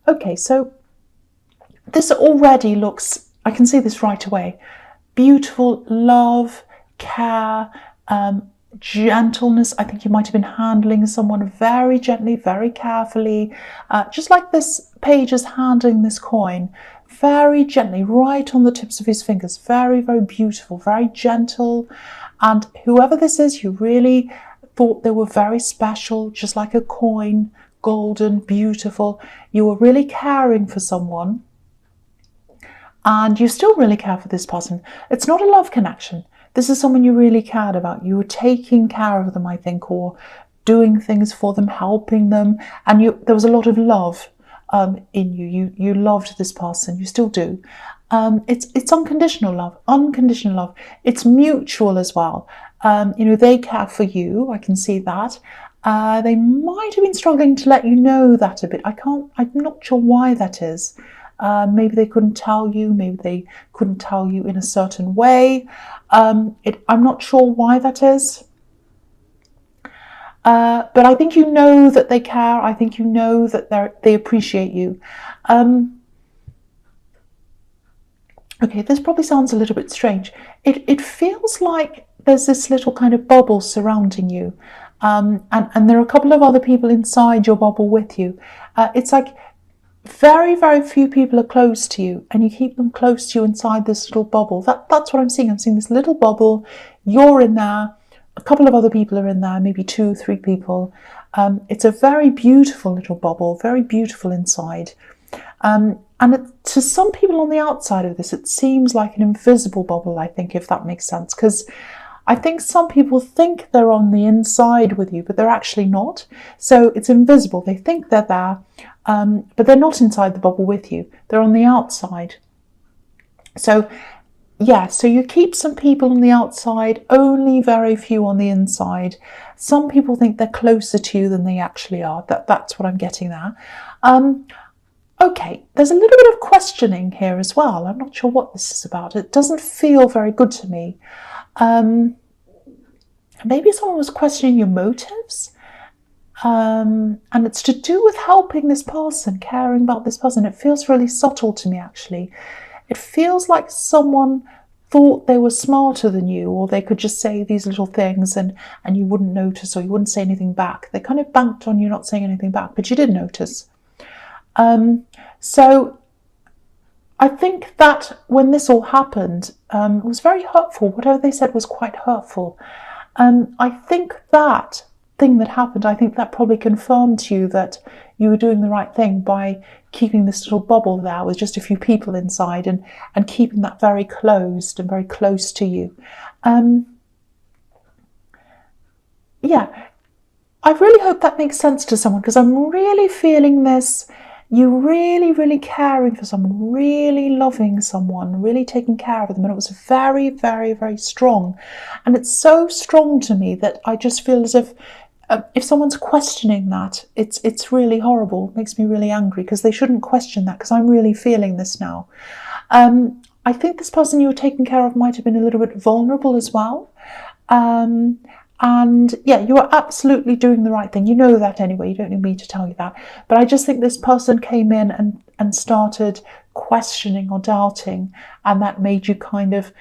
Okay, so this already looks, I can see this right away. Beautiful love, care, gentleness. I think you might have been handling someone very gently, very carefully, just like this page is handling this coin, very gently, right on the tips of his fingers. Very, very beautiful, very gentle. And whoever this is, you really thought they were very special, just like a coin, golden, beautiful. You were really caring for someone. And you still really care for this person. It's not a love connection. This is someone you really cared about. You were taking care of them, I think, or doing things for them, helping them. And there was a lot of love in you. You loved this person. You still do. It's unconditional love. Unconditional love. It's mutual as well. They care for you. I can see that. They might have been struggling to let you know that a bit. I'm not sure why that is. Maybe they couldn't tell you. Maybe they couldn't tell you in a certain way. I'm not sure why that is. But I think you know that they care. I think you know that they appreciate you. Okay, this probably sounds a little bit strange. It feels like there's this little kind of bubble surrounding you. And there are a couple of other people inside your bubble with you. It's like very, very few people are close to you, and you keep them close to you inside this little bubble. That's what I'm seeing. I'm seeing this little bubble. You're in there. A couple of other people are in there, maybe 2, 3 people. It's a very beautiful little bubble, very beautiful inside. And to some people on the outside of this, it seems like an invisible bubble, I think, if that makes sense. Because I think some people think they're on the inside with you, but they're actually not. So it's invisible. They think they're there, but they're not inside the bubble with you. They're on the outside. So, yeah, so you keep some people on the outside, only very few on the inside. Some people think they're closer to you than they actually are. That's what I'm getting there. Okay, there's a little bit of questioning here as well. I'm not sure what this is about. It doesn't feel very good to me. Maybe someone was questioning your motives, and it's to do with helping this person, caring about this person. It feels really subtle to me, actually. It feels like someone thought they were smarter than you, or they could just say these little things and you wouldn't notice, or you wouldn't say anything back. They kind of banked on you not saying anything back, but you did notice. So I think that when this all happened, it was very hurtful. Whatever they said was quite hurtful. I think that thing that happened, I think that probably confirmed to you that you were doing the right thing by keeping this little bubble there with just a few people inside and keeping that very closed and very close to you. Yeah, I really hope that makes sense to someone, because I'm really feeling this. You're really, really caring for someone, really loving someone, really taking care of them. And it was very, very, very strong. And it's so strong to me that I just feel as if someone's questioning that, it's really horrible. It makes me really angry, because they shouldn't question that, because I'm really feeling this now. I think this person you were taking care of might have been a little bit vulnerable as well. And yeah, you are absolutely doing the right thing. You know that anyway. You don't need me to tell you that. But I just think this person came in and started questioning or doubting, and that made you kind of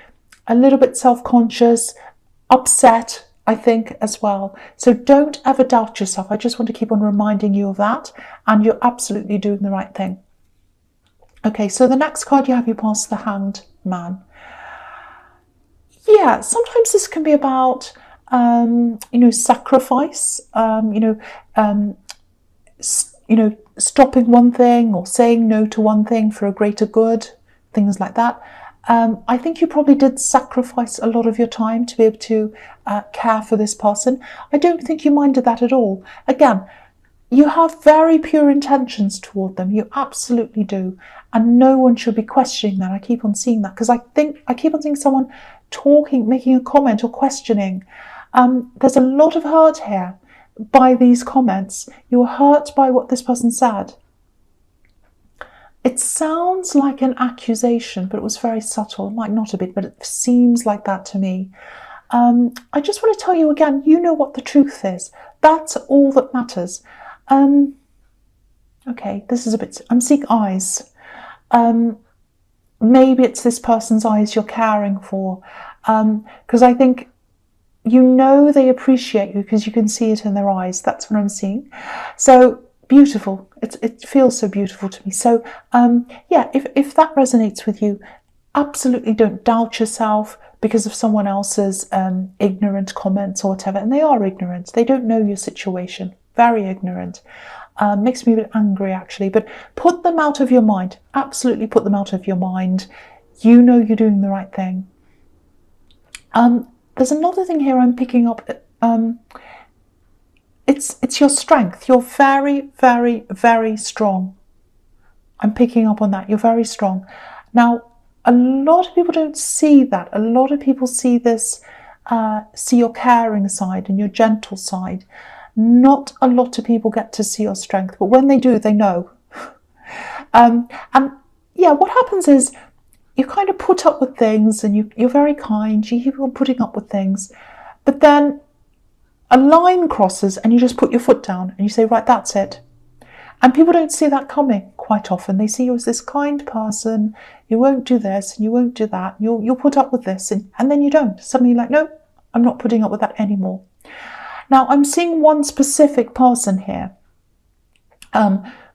a little bit self-conscious, upset, I think, as well. So don't ever doubt yourself. I just want to keep on reminding you of that, and you're absolutely doing the right thing. Okay, so the next card you have, you pass the Hanged Man. Yeah, sometimes this can be about sacrifice, stopping one thing or saying no to one thing for a greater good, things like that. I think you probably did sacrifice a lot of your time to be able to care for this person. I don't think you minded that at all. Again, you have very pure intentions toward them. You absolutely do. And no one should be questioning that. I keep on seeing that, because I keep on seeing someone talking, making a comment or questioning. There's a lot of hurt here by these comments. You were hurt by what this person said. It sounds like an accusation, but it was very subtle. It might not a bit, but it seems like that to me. I just want to tell you again, you know what the truth is. That's all that matters. Okay, this is a bit, I'm seeing eyes. Maybe it's this person's eyes you're caring for. Because I think you know they appreciate you because you can see it in their eyes. That's what I'm seeing. So beautiful. It feels so beautiful to me. So yeah, if that resonates with you, absolutely don't doubt yourself because of someone else's ignorant comments or whatever. And they are ignorant. They don't know your situation. Very ignorant. Makes me a bit angry, actually. But put them out of your mind. Absolutely put them out of your mind. You know you're doing the right thing. There's another thing here I'm picking up. It's your strength. You're very, very, very strong. I'm picking up on that. You're very strong. Now, a lot of people don't see that. A lot of people see this, see your caring side and your gentle side. Not a lot of people get to see your strength, but when they do, they know. And yeah, what happens is you kind of put up with things and you're very kind. You keep on putting up with things, but then a line crosses and you just put your foot down and you say, right, that's it. And people don't see that coming quite often. They see you as this kind person. You won't do this and you won't do that. You'll put up with this and then you don't. Suddenly you're like, no, I'm not putting up with that anymore. Now, I'm seeing one specific person here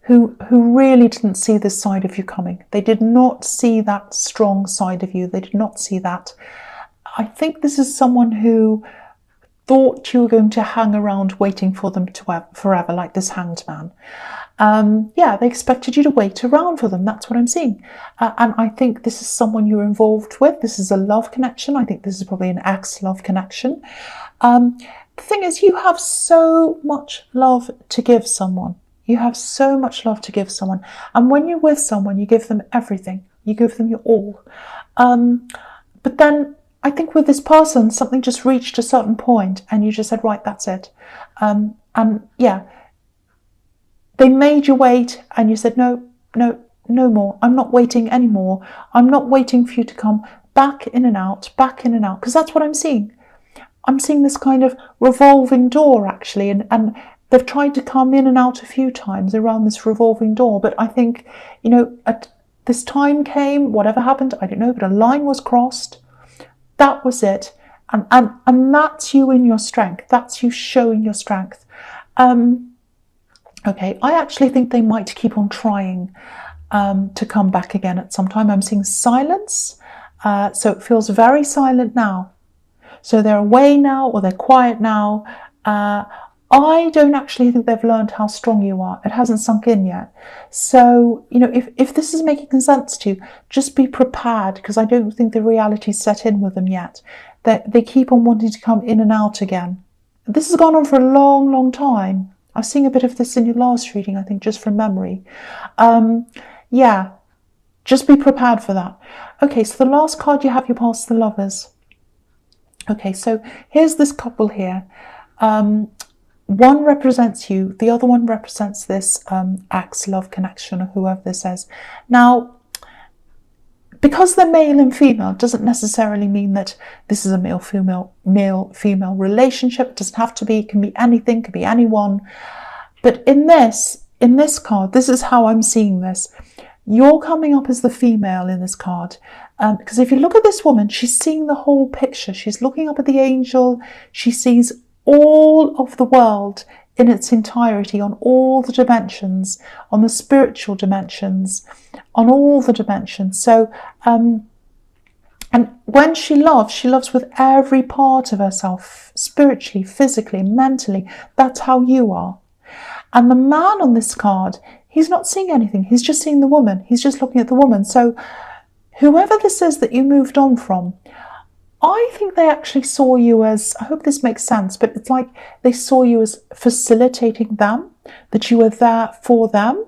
who really didn't see this side of you coming. They did not see that strong side of you. They did not see that. I think this is someone who thought you were going to hang around waiting for them to forever, like this hanged man. Yeah, they expected you to wait around for them. That's what I'm seeing. And I think this is someone you're involved with. This is a love connection. I think this is probably an ex-love connection. The thing is, you have so much love to give someone. You have so much love to give someone. And when you're with someone, you give them everything. You give them your all. But then I think with this person, something just reached a certain point and you just said, right, that's it. And yeah, they made you wait and you said, no more. I'm not waiting anymore. I'm not waiting for you to come back in and out, because that's what I'm seeing. I'm seeing this kind of revolving door, actually, and they've tried to come in and out a few times around this revolving door. But I think, you know, this time came, whatever happened, I don't know, but a line was crossed. That was it. And that's you in your strength. That's you showing your strength. Okay, I actually think they might keep on trying to come back again at some time. I'm seeing silence. So it feels very silent now. So they're away now or they're quiet now. I don't actually think they've learned how strong you are. It hasn't sunk in yet. So, you know, if this is making sense to you, just be prepared, because I don't think the reality's set in with them yet. They keep on wanting to come in and out again. This has gone on for a long, long time. I've seen a bit of this in your last reading, I think, just from memory. Yeah, just be prepared for that. Okay, so the last card you have, you pass the Lovers. Okay, so here's this couple here. One represents you, the other one represents this ex-love connection, or whoever this is. Now, because they're male and female doesn't necessarily mean that this is a male-female relationship. It doesn't have to be. It can be anything, it can be anyone. But in this card, this is how I'm seeing this. You're coming up as the female in this card. Because if you look at this woman, she's seeing the whole picture. She's looking up at the angel. She sees all of the world in its entirety, on all the dimensions, on the spiritual dimensions, on all the dimensions. So, and when she loves with every part of herself, spiritually, physically, mentally. That's how you are. And the man on this card, he's not seeing anything. He's just seeing the woman. He's just looking at the woman. So whoever this is that you moved on from, I think they actually saw you as, I hope this makes sense, but it's like they saw you as facilitating them, that you were there for them,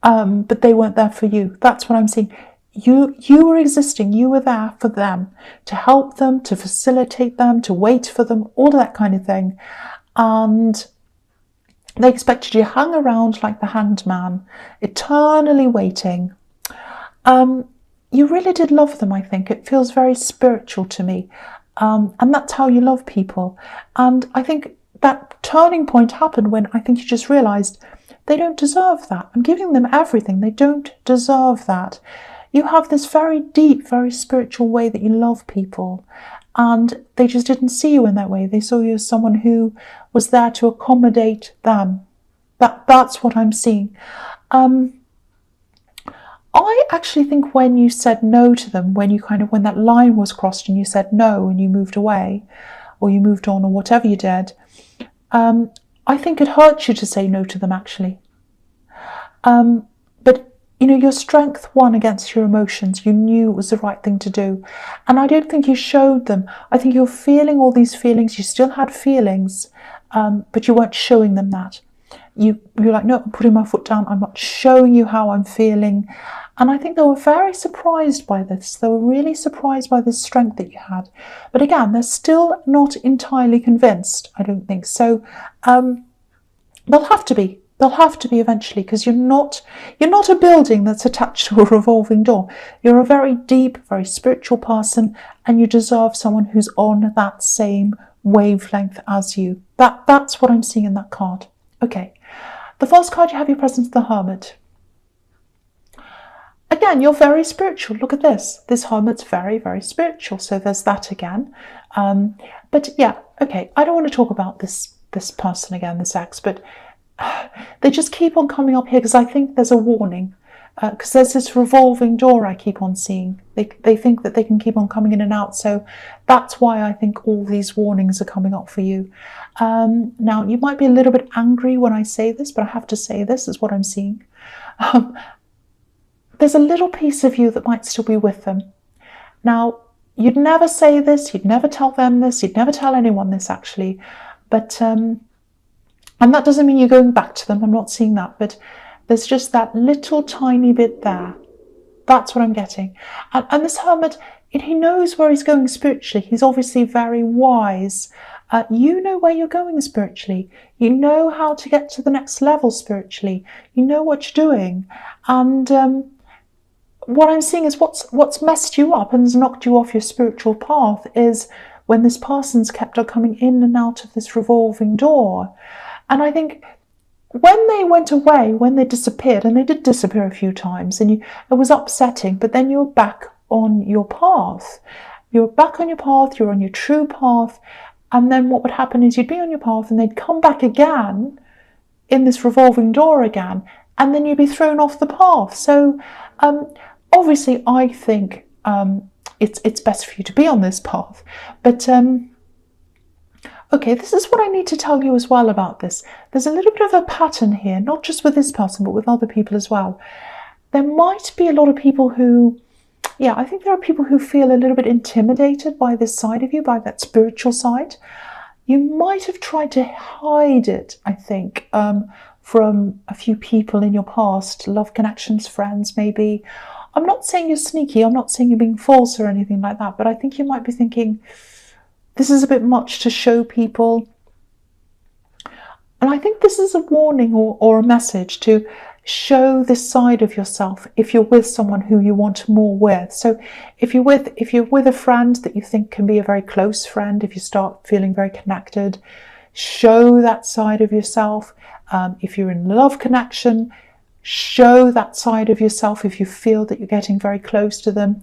but they weren't there for you. That's what I'm seeing. You were existing, you were there for them, to help them, to facilitate them, to wait for them, all of that kind of thing. And they expected you to hang around like the hanged man, eternally waiting. You really did love them, I think. It feels very spiritual to me. And that's how you love people. And I think that turning point happened when I think you just realised They don't deserve that. I'm giving them everything. They don't deserve that. You have this very deep, very spiritual way that you love people, and they just didn't see you in that way. They saw you as someone who was there to accommodate them. That's what I'm seeing. I actually think when you said no to them, when that line was crossed and you said no and you moved away, or you moved on, or whatever you did, I think it hurt you to say no to them, actually. But your strength won against your emotions. You knew it was the right thing to do. And I don't think you showed them. I think you're feeling all these feelings. You still had feelings, but you weren't showing them that. You're like, no, I'm putting my foot down. I'm not showing you how I'm feeling. And I think they were very surprised by this. They were really surprised by this strength that you had. But again, they're still not entirely convinced, I don't think. So they'll have to be. They'll have to be eventually, because you're not a building that's attached to a revolving door. You're a very deep, very spiritual person, and you deserve someone who's on that same wavelength as you. That's what I'm seeing in that card. Okay. The false card, you have your presence, the Hermit. Again, you're very spiritual. Look at this. This Hermit's very, very spiritual. So there's that again. But yeah, okay. I don't want to talk about this person again, this ex, but they just keep on coming up here because I think there's a warning. Because there's this revolving door I keep on seeing. They think that they can keep on coming in and out. So that's why I think all these warnings are coming up for you. Now, you might be a little bit angry when I say this, but I have to say this is what I'm seeing. There's a little piece of you that might still be with them. Now, you'd never say this, you'd never tell them this, you'd never tell anyone this actually. But, and that doesn't mean you're going back to them, I'm not seeing that, but there's just that little tiny bit there. That's what I'm getting. And this Hermit, he knows where he's going spiritually. He's obviously very wise. You know where you're going spiritually. You know how to get to the next level spiritually. You know what you're doing. And what I'm seeing is what's messed you up and has knocked you off your spiritual path is when this person's kept on coming in and out of this revolving door. And I think when they went away, when they disappeared, and they did disappear a few times, and it was upsetting, but then you're back on your path. You're back on your path, you're on your true path, and then what would happen is you'd be on your path and they'd come back again in this revolving door again, and then you'd be thrown off the path. So obviously I think it's best for you to be on this path. But okay, this is what I need to tell you as well about this. There's a little bit of a pattern here, not just with this person, but with other people as well. There might be a lot of people who, yeah, I think there are people who feel a little bit intimidated by this side of you, by that spiritual side. You might have tried to hide it, I think, from a few people in your past, love connections, friends maybe. I'm not saying you're sneaky, I'm not saying you're being false or anything like that, but I think you might be thinking, this is a bit much to show people. And I think this is a warning or a message to show this side of yourself if you're with someone who you want more with. So if you're with a friend that you think can be a very close friend, if you start feeling very connected, show that side of yourself. If you're in love connection, show that side of yourself if you feel that you're getting very close to them.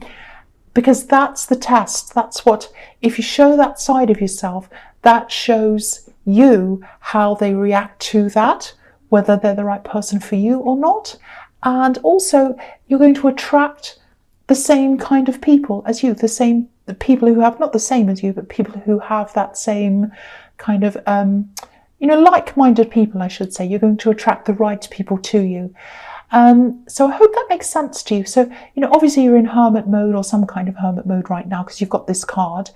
Because that's the test. That's what, if you show that side of yourself, that shows you how they react to that, whether they're the right person for you or not. And also, you're going to attract the same kind of people as you, the people who have, not the same as you, but people who have that same kind of, like-minded people, I should say. You're going to attract the right people to you. So I hope that makes sense to you. So, obviously you're in hermit mode or some kind of hermit mode right now because you've got this card.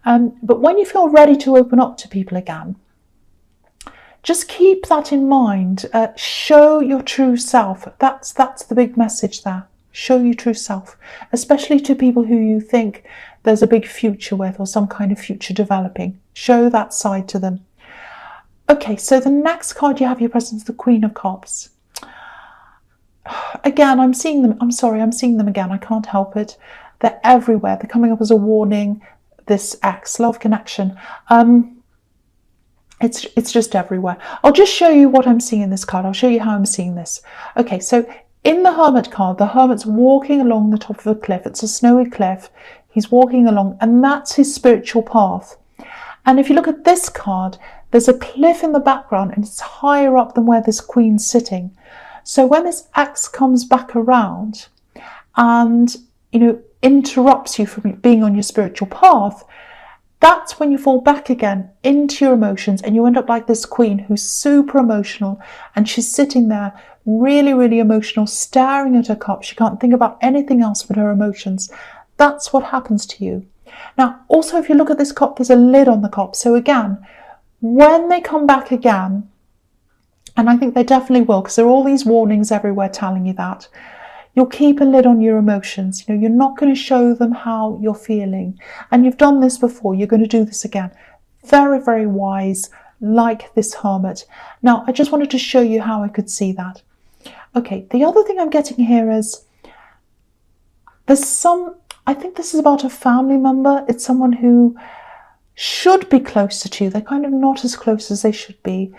But when you feel ready to open up to people again, just keep that in mind. Show your true self. That's the big message there. Show your true self, especially to people who you think there's a big future with or some kind of future developing. Show that side to them. Okay, so the next card you have your presence, the Queen of Cups. Again, I'm seeing them. I'm sorry, I'm seeing them again. I can't help it. They're everywhere. They're coming up as a warning. This ex, love connection. It's just everywhere. I'll just show you what I'm seeing in this card. I'll show you how I'm seeing this. Okay, so in the Hermit card, the Hermit's walking along the top of a cliff. It's a snowy cliff. He's walking along, and that's his spiritual path. And if you look at this card, there's a cliff in the background, and it's higher up than where this Queen's sitting. So when this Axe comes back around and, interrupts you from being on your spiritual path, that's when you fall back again into your emotions, and you end up like this Queen who's super emotional, and she's sitting there really, really emotional, staring at her cup. She can't think about anything else but her emotions. That's what happens to you. Now, also, if you look at this cup, there's a lid on the cup. So again, when they come back again, and I think they definitely will, because there are all these warnings everywhere telling you that, you'll keep a lid on your emotions. You're not going to show them how you're feeling. And you've done this before. You're going to do this again. Very, very wise, like this Hermit. Now, I just wanted to show you how I could see that. Okay, the other thing I'm getting here is I think this is about a family member. It's someone who should be closer to you. They're kind of not as close as they should be.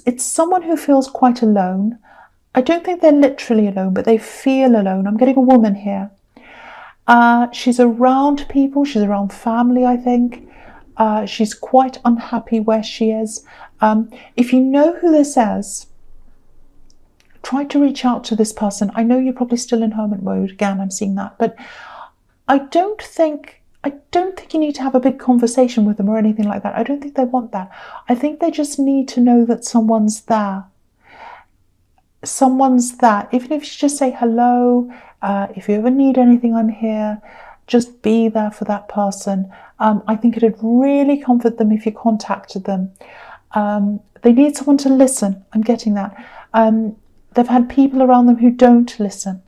It's someone who feels quite alone. I don't think they're literally alone, but they feel alone. I'm getting a woman here. She's around people. She's around family, I think. She's quite unhappy where she is. If you know who this is, try to reach out to this person. I know you're probably still in hermit mode. Again, I'm seeing that. But I don't think you need to have a big conversation with them or anything like that. I don't think they want that. I think they just need to know that someone's there. Someone's there. Even if you just say hello, if you ever need anything, I'm here. Just be there for that person. I think it'd really comfort them if you contacted them. They need someone to listen. I'm getting that. They've had people around them who don't listen,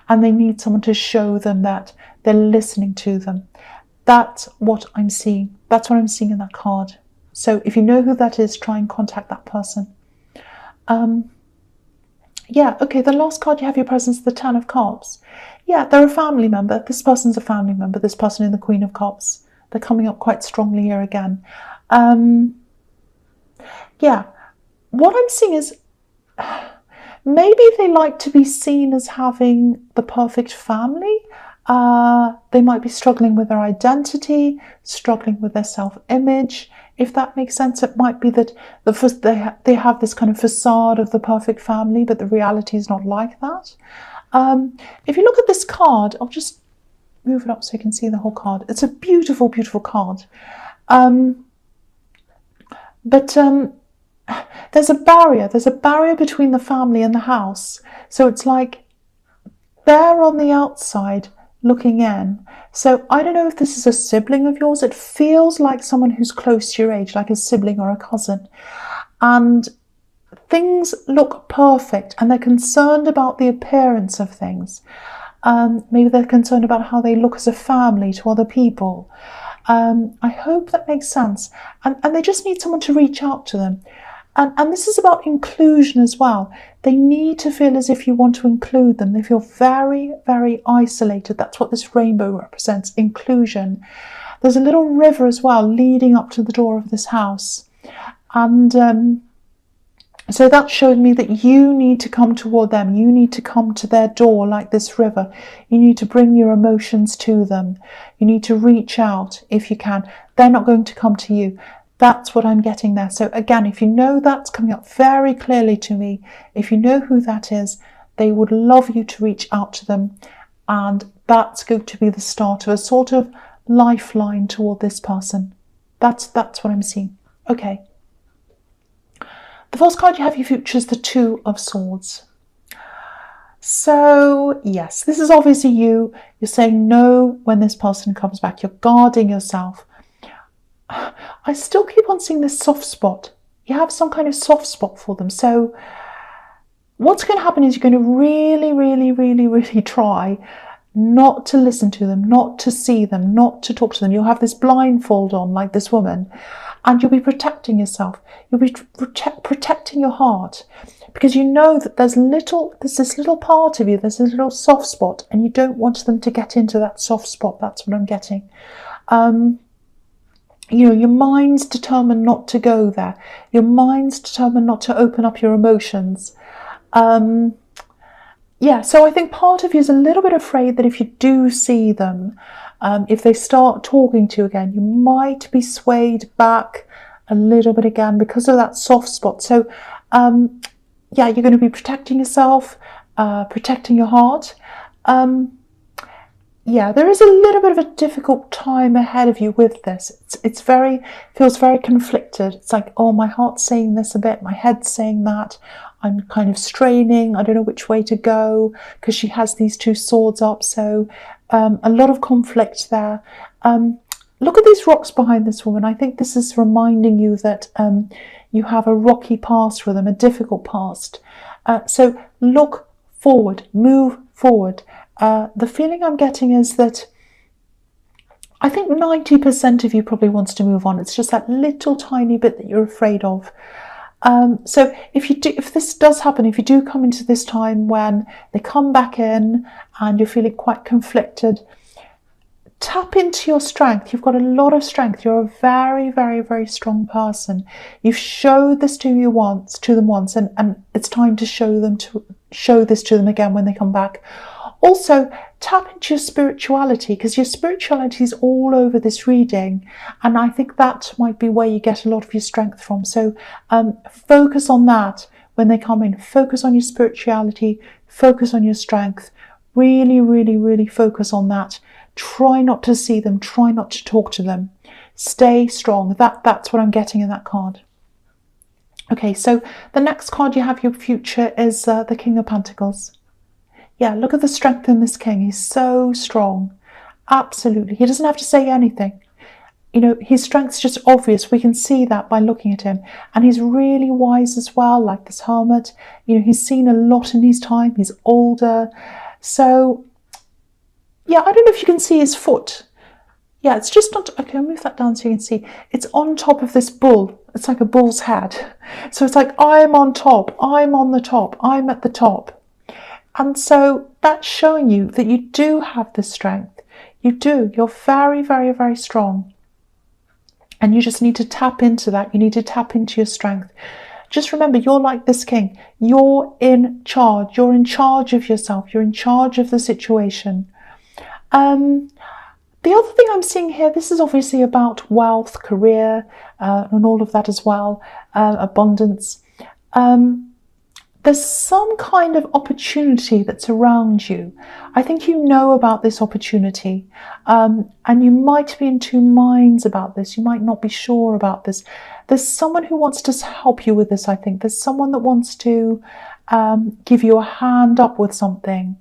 and they need someone to show them that they're listening to them. That's what I'm seeing. That's what I'm seeing in that card. So if you know who that is, try and contact that person. Yeah, okay, the last card you have your presence, the Ten of Cups. Yeah, they're a family member. This person's a family member, this person in the Queen of Cups. They're coming up quite strongly here again. Yeah, what I'm seeing is maybe they like to be seen as having the perfect family. They might be struggling with their identity, struggling with their self-image. If that makes sense, it might be that they have this kind of facade of the perfect family, but the reality is not like that. If you look at this card, I'll just move it up so you can see the whole card. It's a beautiful, beautiful card. But there's a barrier. There's a barrier between the family and the house. So it's like they're on the outside looking in. So I don't know if this is a sibling of yours. It feels like someone who's close to your age, like a sibling or a cousin. And things look perfect, and they're concerned about the appearance of things. Maybe they're concerned about how they look as a family to other people. I hope that makes sense. And they just need someone to reach out to them. And this is about inclusion as well. They need to feel as if you want to include them. They feel very, very isolated. That's what this rainbow represents, inclusion. There's a little river as well leading up to the door of this house. And so that showed me that you need to come toward them. You need to come to their door like this river. You need to bring your emotions to them. You need to reach out if you can. They're not going to come to you. That's what I'm getting there. So again, if you know that's coming up very clearly to me, if you know who that is, they would love you to reach out to them. And that's going to be the start of a sort of lifeline toward this person. That's what I'm seeing. Okay. The first card you have your future is the Two of Swords. So yes, this is obviously you. You're saying no when this person comes back. You're guarding yourself. I still keep on seeing this soft spot. You have some kind of soft spot for them. So what's going to happen is you're going to really, really, really, really try not to listen to them, not to see them, not to talk to them. You'll have this blindfold on like this woman, and you'll be protecting yourself. You'll be protecting your heart, because you know that there's this little part of you, there's this little soft spot, and you don't want them to get into that soft spot. That's what I'm getting. your mind's determined not to go there. Your mind's determined not to open up your emotions. Yeah, so I think part of you is a little bit afraid that if you do see them, if they start talking to you again, you might be swayed back a little bit again because of that soft spot. So, yeah, you're going to be protecting yourself, protecting your heart. Yeah, there is a little bit of a difficult time ahead of you with this. Feels very conflicted. It's like, oh, my heart's saying this a bit, my head's saying that. I'm kind of straining. I don't know which way to go because she has these two swords up. So a lot of conflict there. Look at these rocks behind this woman. I think this is reminding you that you have a rocky past with them, a difficult past. So look forward, move forward. The feeling I'm getting is that I think 90% of you probably wants to move on. It's just that little tiny bit that you're afraid of. So if this does happen, if you do come into this time when they come back in and you're feeling quite conflicted, tap into your strength. You've got a lot of strength. You're a very, very, very strong person. You've showed this to them once, and it's time to show this to them again when they come back. Also, tap into your spirituality, because your spirituality is all over this reading, and I think that might be where you get a lot of your strength from. So focus on that when they come in. Focus on your spirituality, focus on your strength. Really, really, really focus on that. Try not to see them, try not to talk to them. Stay strong. That's what I'm getting in that card. Okay, so the next card you have, your future, is the King of Pentacles. Yeah, look at the strength in this king. He's so strong. Absolutely. He doesn't have to say anything. His strength's just obvious. We can see that by looking at him. And he's really wise as well, like this hermit. He's seen a lot in his time. He's older. So, yeah, I don't know if you can see his foot. Yeah, it's just not... Okay, I'll move that down so you can see. It's on top of this bull. It's like a bull's head. So it's like, I'm on top. I'm on the top. I'm at the top. And so that's showing you that you do have the strength. You do. You're very, very, very strong. And you just need to tap into that. You need to tap into your strength. Just remember, you're like this king. You're in charge. You're in charge of yourself. You're in charge of the situation. The other thing I'm seeing here, this is obviously about wealth, career, and all of that as well, abundance. There's some kind of opportunity that's around you. I think you know about this opportunity, and you might be in two minds about this. You might not be sure about this. There's someone who wants to help you with this, I think. There's someone that wants to give you a hand up with something.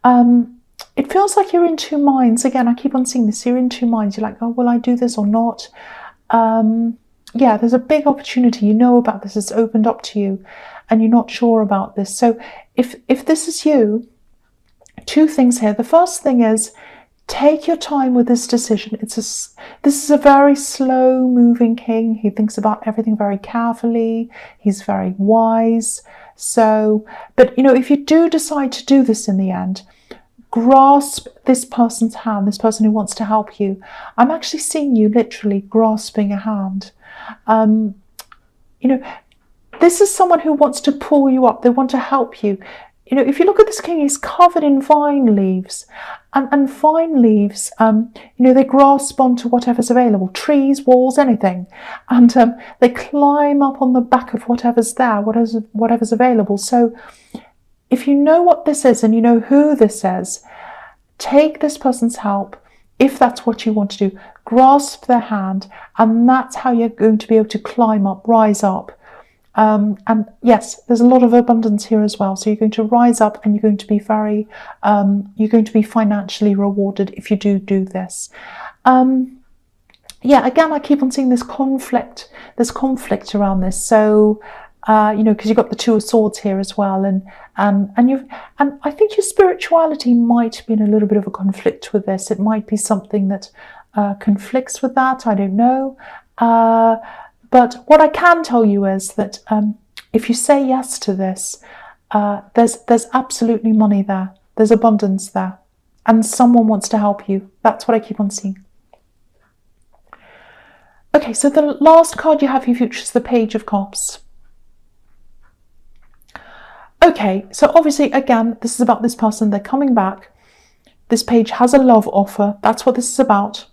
It feels like you're in two minds. Again, I keep on seeing this. You're in two minds. You're like, oh, will I do this or not? Yeah, there's a big opportunity. You know about this. It's opened up to you. And you're not sure about this. So if this is you, two things here. The first thing is, take your time with this decision. This is a very slow moving king. He thinks about everything very carefully. He's very wise. So, but if you do decide to do this in the end, grasp this person's hand, this person who wants to help you. I'm actually seeing you literally grasping a hand. This is someone who wants to pull you up. They want to help you. If you look at this king, he's covered in vine leaves. And vine leaves, they grasp onto whatever's available. Trees, walls, anything. And they climb up on the back of whatever's there, whatever's available. So if you know what this is and you know who this is, take this person's help. If that's what you want to do, grasp their hand. And that's how you're going to be able to climb up, rise up. And yes, there's a lot of abundance here as well. So you're going to rise up and you're going to be you're going to be financially rewarded if you do this. Yeah, again, I keep on seeing this conflict. There's conflict around this. So, because you've got the Two of Swords here as well. And I think your spirituality might be in a little bit of a conflict with this. It might be something that conflicts with that. I don't know. But what I can tell you is that if you say yes to this, there's absolutely money there. There's abundance there. And someone wants to help you. That's what I keep on seeing. Okay, so the last card you have for your future is the Page of Cups. Okay, so obviously, again, this is about this person. They're coming back. This page has a love offer. That's what this is about.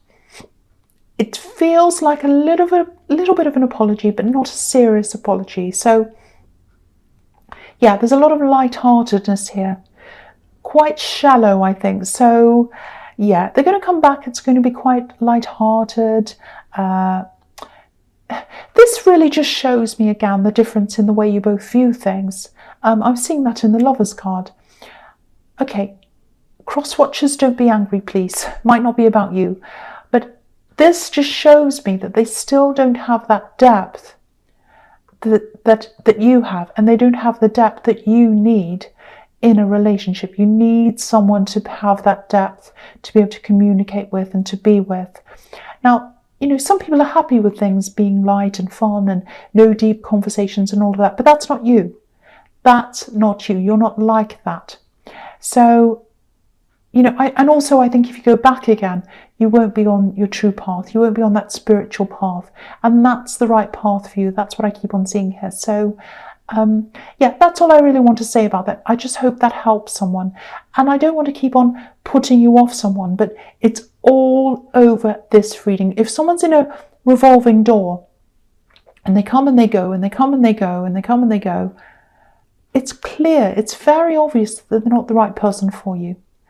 It feels like a little bit of an apology, but not a serious apology. So, yeah, there's a lot of lightheartedness here. Quite shallow, I think. So, yeah, they're going to come back. It's going to be quite lighthearted. This really just shows me again the difference in the way you both view things. I'm seeing that in the Lovers card. Okay, cross-watchers, don't be angry, please. Might not be about you. But this just shows me that they still don't have that depth that you have, and they don't have the depth that you need in a relationship. You need someone to have that depth, to be able to communicate with and to be with. Now, you know, some people are happy with things being light and fun and no deep conversations and all of that, but that's not you. That's not you. You're not like that. So, you know, and also I think if you go back again, you won't be on your true path. You won't be on that spiritual path. And that's the right path for you. That's what I keep on seeing here. So, yeah, that's all I really want to say about that. I just hope that helps someone. And I don't want to keep on putting you off someone, but it's all over this reading. If someone's in a revolving door and they come and they go and they come and they go and they come and they go, it's clear, it's very obvious that they're not the right person for you.